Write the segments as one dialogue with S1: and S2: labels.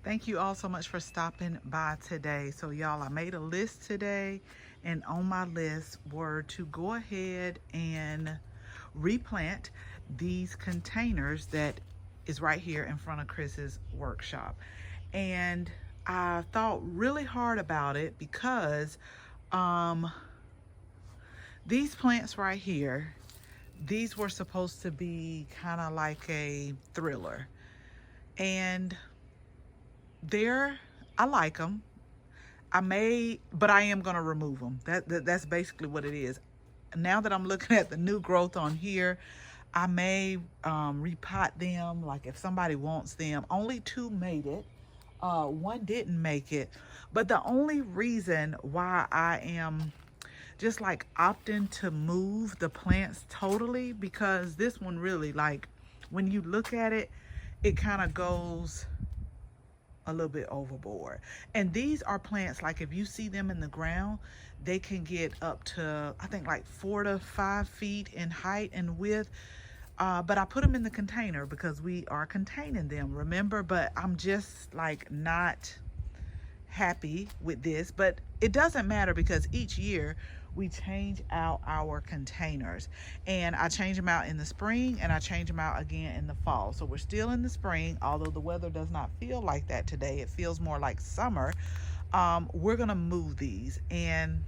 S1: Thank you all so much for stopping by today. So y'all, I made a list today, and on my list were to go ahead and replant these containers that is right here in front of Chris's workshop. And I thought really hard about it because um, these plants right here, these were supposed to be kind of like a thriller. And I like them. But I am gonna remove them. That's basically what it is. Now that I'm looking at the new growth on here, I may repot them. Like if somebody wants them, only two made it. One didn't make it. But the only reason why I am just like opting to move the plants totally, because this one really, like, when you look at it, it kind of goes a little bit overboard. And these are plants, like if you see them in the ground, they can get up to, I think, like 4 to 5 feet in height and width. But I put them in the container because we are containing them, remember? But I'm just like not happy with this. But it doesn't matter because each year we change out our containers, and I change them out in the spring and I change them out again in the fall. So we're still in the spring, although the weather does not feel like that today. It feels more like summer. We're gonna move these, and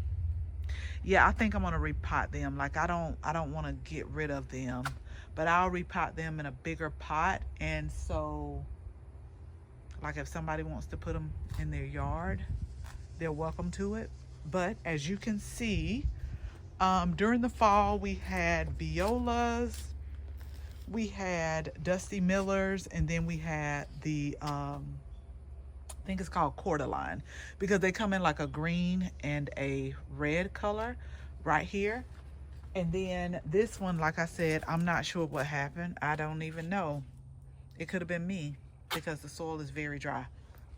S1: yeah, I think I'm gonna repot them. Like I don't want to get rid of them, but I'll repot them in a bigger pot. And so like if somebody wants to put them in their yard, they're welcome to it. But as you can see, during the fall we had violas, we had Dusty Millers, and then we had the I think it's called Cordyline, because they come in like a green and a red color right here. And then this one, like I said, I'm not sure what happened. I don't even know. It could have been me because the soil is very dry.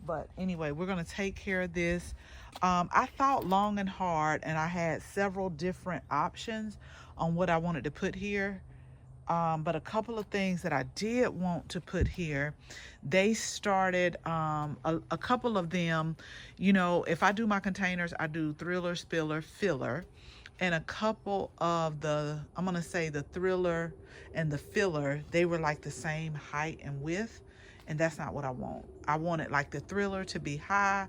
S1: But anyway, we're gonna take care of this. I thought long and hard, and I had several different options on what I wanted to put here. But a couple of things that I did want to put here, they started, a couple of them, you know, if I do my containers, I do thriller, spiller, filler. And a couple of I'm gonna say the thriller and the filler, they were like the same height and width. And that's not what I want. I want it like the thriller to be high,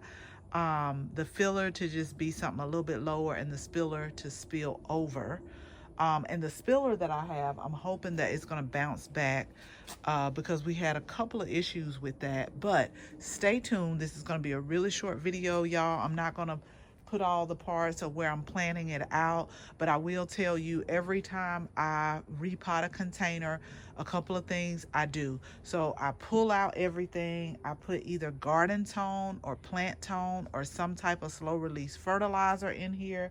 S1: the filler to just be something a little bit lower, and the spiller to spill over. And the spiller that I have, I'm hoping that it's gonna bounce back because we had a couple of issues with that. But stay tuned. This is gonna be a really short video, y'all. I'm not gonna put all the parts of where I'm planning it out, but I will tell you every time I repot a container, a couple of things I do. So I pull out everything. I put either garden tone or plant tone or some type of slow release fertilizer in here.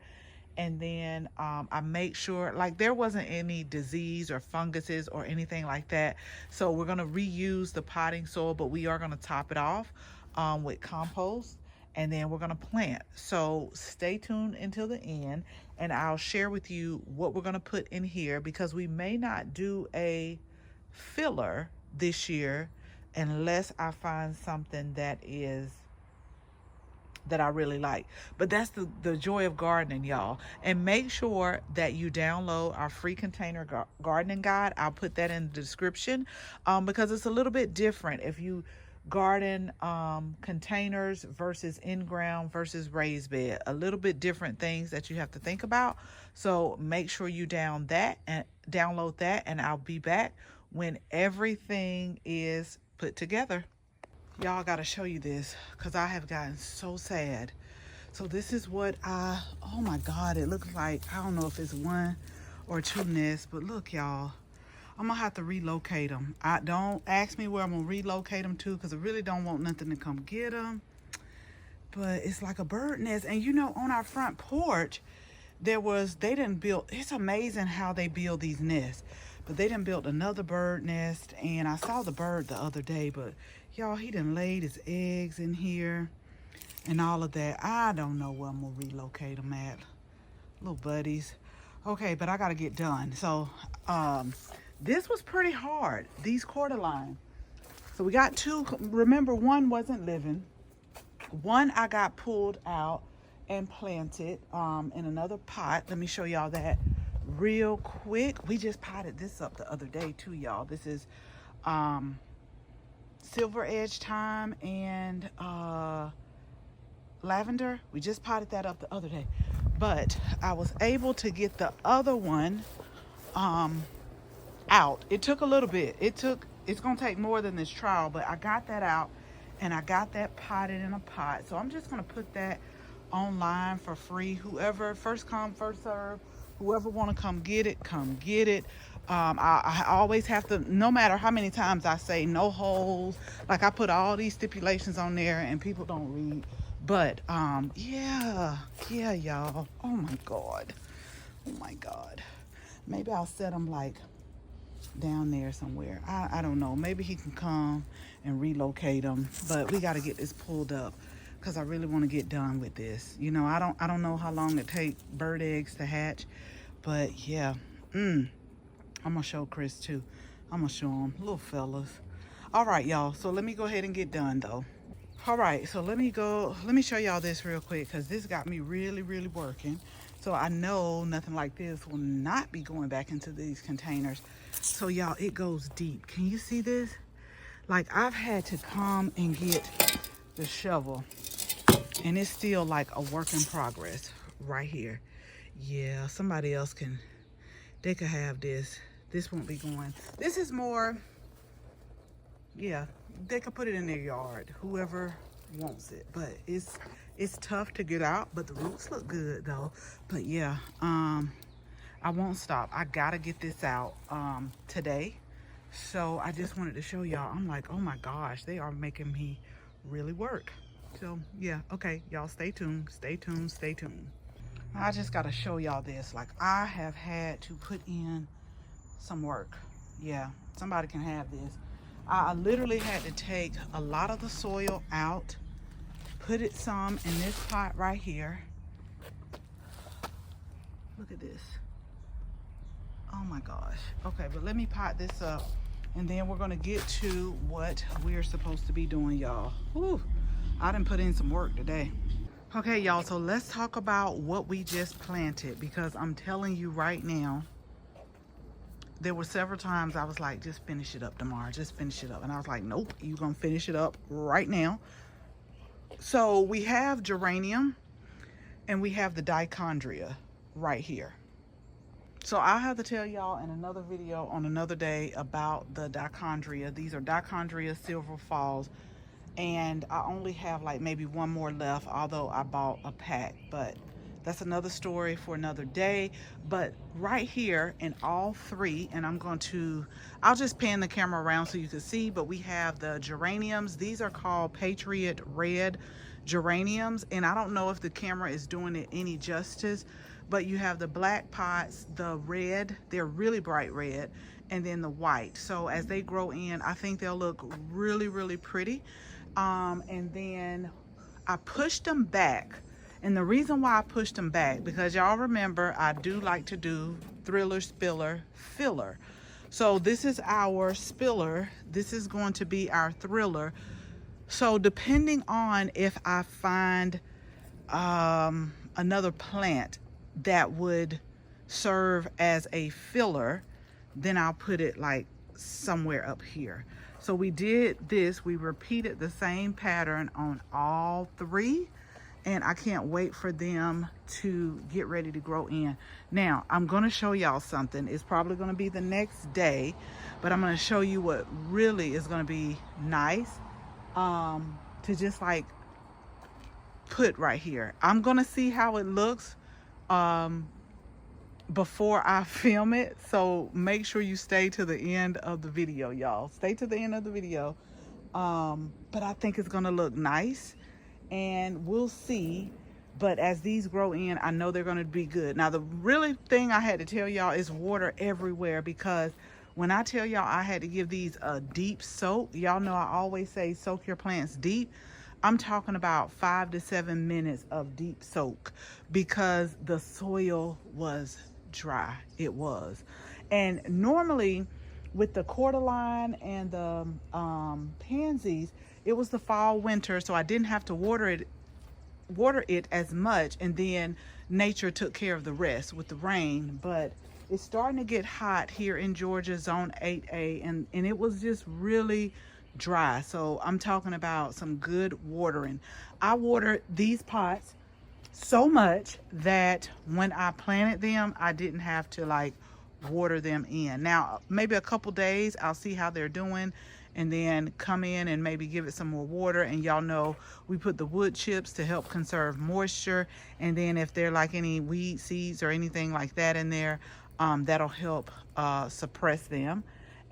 S1: And then I make sure like there wasn't any disease or funguses or anything like that. So we're gonna reuse the potting soil, but we are gonna top it off with compost, and then we're gonna plant. So stay tuned until the end, and I'll share with you what we're gonna put in here, because we may not do a filler this year unless I find something that I really like. But that's the joy of gardening, y'all. And make sure that you download our free container gardening guide. I'll put that in the description because it's a little bit different if you garden containers versus in-ground versus raised bed. A little bit different things that you have to think about. So make sure you download that, and I'll be back when everything is put together. Y'all, gotta show you this because I have gotten so sad. So this is what oh my God, it looks like, I don't know if it's 1 or 2 nests, but look, y'all, I'm gonna have to relocate them. Don't ask me where I'm gonna relocate them to, because I really don't want nothing to come get them. But it's like a bird nest. And you know, on our front porch, they didn't build, it's amazing how they build these nests. But they didn't build another bird nest, and I saw the bird the other day, but y'all, he done laid his eggs in here and all of that. I don't know where I'm gonna relocate them at. Little buddies. Okay, but I gotta get done. So this was pretty hard, these Cordyline. So we got two. Remember, one wasn't living. One I got pulled out and planted in another pot. Let me show y'all that real quick. We just potted this up the other day too, y'all. This is silver edge thyme and lavender. We just potted that up the other day, but I was able to get the other one out. It took a little bit. It's gonna take more than this trial, but I got that out and I got that potted in a pot. So I'm just gonna put that online for free. Whoever, first come first serve, whoever want to come get it, come get it. I always have to, no matter how many times I say no holes, like I put all these stipulations on there and people don't read. But yeah, y'all. Oh my god, maybe I'll set them like down there somewhere. I don't know, maybe he can come and relocate them, but we got to get this pulled up because I really want to get done with this. You know, I don't know how long it takes bird eggs to hatch, but yeah. I'm gonna show Chris too. I'm gonna show him, little fellas. All right, y'all, so let me go ahead and get done though. All right, so let me show y'all this real quick because this got me really working. So I know nothing like this will not be going back into these containers. So y'all, it goes deep. Can you see this? Like, I've had to come and get the shovel and it's still like a work in progress right here. Yeah, somebody else they could have this. This won't be going. This is more, yeah, they could put it in their yard, whoever wants it. But it's tough to get out, but the roots look good though. But yeah, I won't stop. I gotta get this out today. So I just wanted to show y'all. I'm like, oh my gosh, they are making me really work. So yeah, okay, y'all, stay tuned. I just gotta show y'all this. Like, I have had to put in some work. Yeah, somebody can have this. I literally had to take a lot of the soil out, put it some in this pot right here. Look at this. Oh my gosh. Okay, but let me pot this up and then we're gonna get to what we're supposed to be doing, y'all. Whew, I done put in some work today. Okay, y'all, so let's talk about what we just planted, because I'm telling you right now, there were several times I was like, just finish it up tomorrow, just finish it up. And I was like, nope, you're gonna finish it up right now. So we have geranium and we have the Dichondria right here. So I'll have to tell y'all in another video on another day about the Dichondria. These are Dichondria Silver Falls. And I only have like maybe one more left, although I bought a pack. But that's another story for another day. But right here in all three, and I'll just pan the camera around so you can see, but we have the geraniums. These are called Patriot red geraniums. And I don't know if the camera is doing it any justice, but you have the black pots, the red, they're really bright red, and then the white. So as they grow in, I think they'll look really pretty. And then I pushed them back. And the reason why I pushed them back, because y'all remember, I do like to do thriller, spiller, filler. So this is our spiller. This is going to be our thriller. So depending on if I find another plant that would serve as a filler, then I'll put it like somewhere up here. So we did this, we repeated the same pattern on all three, and I can't wait for them to get ready to grow in. Now, I'm gonna show y'all something. It's probably gonna be the next day, but I'm gonna show you what really is gonna be nice to just like put right here. I'm gonna see how it looks before I film it, so make sure you stay to the end of the video, y'all. Stay to the end of the video. But I think it's gonna look nice, and we'll see. But as these grow in, I know they're gonna be good. Now, the really thing I had to tell y'all is water everywhere, because when I tell y'all I had to give these a deep soak, y'all know I always say soak your plants deep. I'm talking about 5 to 7 minutes of deep soak, because the soil was dry. It was. And normally With the Cordyline and the pansies, it was the fall winter, so I didn't have to water it as much, and then nature took care of the rest with the rain. But it's starting to get hot here in Georgia, zone 8A, and it was just really dry. So I'm talking about some good watering. I watered these pots so much that when I planted them, I didn't have to like water them in. Now maybe a couple days I'll see how they're doing, and then come in and maybe give it some more water. And y'all know we put the wood chips to help conserve moisture, and then if there like any weed seeds or anything like that in there, that'll help suppress them.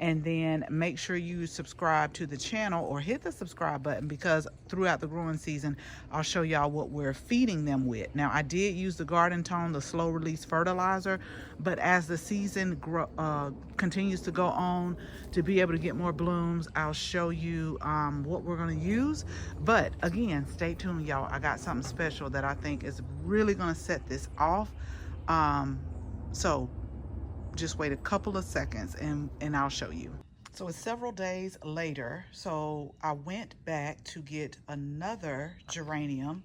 S1: And then make sure you subscribe to the channel or hit the subscribe button, because throughout the growing season I'll show y'all what we're feeding them with. Now I did use the Garden Tone, the slow release fertilizer, but as the season continues to go on, to be able to get more blooms, I'll show you what we're going to use. But again, stay tuned, y'all. I got something special that I think is really going to set this off. So just wait a couple of seconds and I'll show you. So it's several days later, so I went back to get another geranium,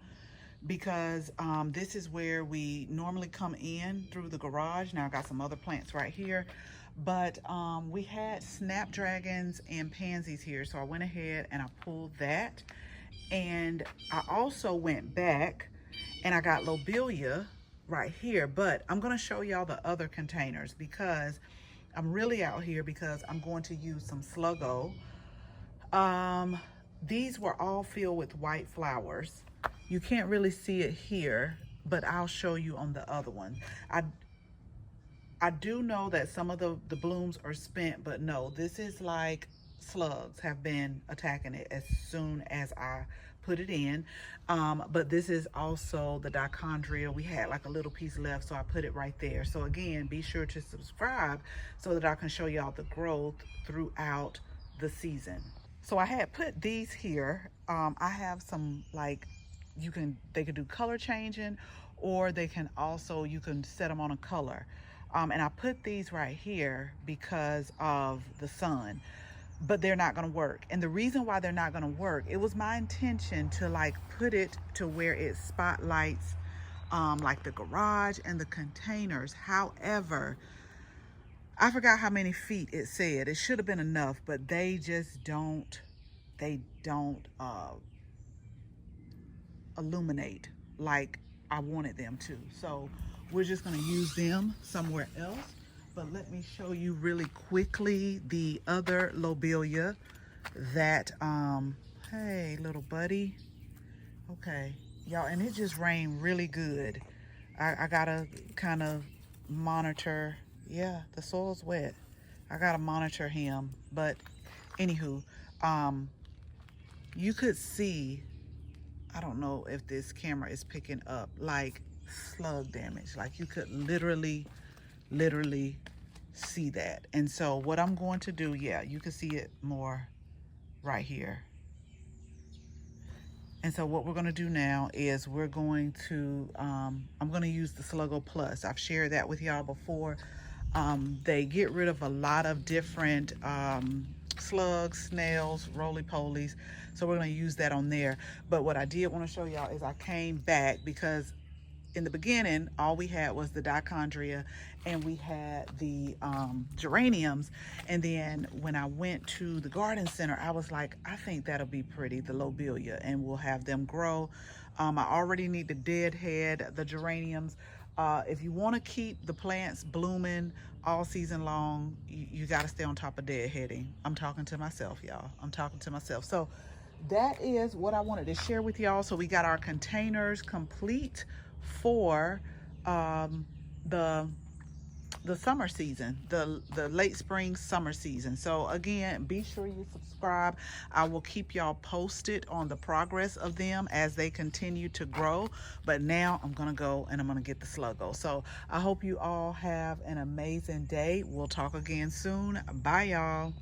S1: because this is where we normally come in through the garage. Now I got some other plants right here, but we had snapdragons and pansies here, so I went ahead and I pulled that. And I also went back and I got lobelia right here, but I'm going to show y'all the other containers, because I'm really out here because I'm going to use some Sluggo. These were all filled with white flowers. You can't really see it here, but I'll show you on the other one. I do know that some of the blooms are spent, but no, this is like slugs have been attacking it as soon as I put it in. But this is also the Dichondria. We had like a little piece left, so I put it right there. So again, be sure to subscribe so that I can show y'all the growth throughout the season. So I had put these here. I have some, like, they could do color changing, or they can also, you can set them on a color. And I put these right here because of the sun, but they're not going to work. And the reason why they're not going to work, it was my intention to like put it to where it spotlights like the garage and the containers. However, I forgot how many feet it said. It should have been enough, but they just don't illuminate like I wanted them to. So we're just going to use them somewhere else. But let me show you really quickly the other lobelia that, hey, little buddy. Okay, y'all, and it just rained really good. I gotta kind of monitor. Yeah, the soil's wet. I gotta monitor him. But anywho, you could see, I don't know if this camera is picking up, like slug damage. Like you could literally see that. And so what I'm going to do, yeah, you can see it more right here. And so what we're going to do now is we're going to, I'm going to use the Sluggo Plus. I've shared that with y'all before. They get rid of a lot of different slugs, snails, roly-polies. So we're going to use that on there. But what I did want to show y'all is I came back because in the beginning, all we had was the Dichondria and we had the geraniums. And then when I went to the garden center, I was like, I think that'll be pretty, the lobelia, and we'll have them grow. I already need to deadhead the geraniums. If you want to keep the plants blooming all season long, you got to stay on top of deadheading. I'm talking to myself, y'all. I'm talking to myself. So that is what I wanted to share with y'all. So we got our containers complete for the summer season, the late spring summer season. So again, be sure you subscribe. I will keep y'all posted on the progress of them as they continue to grow. But now I'm gonna go and I'm gonna get the Sluggo. So I hope you all have an amazing day. We'll talk again soon. Bye, y'all.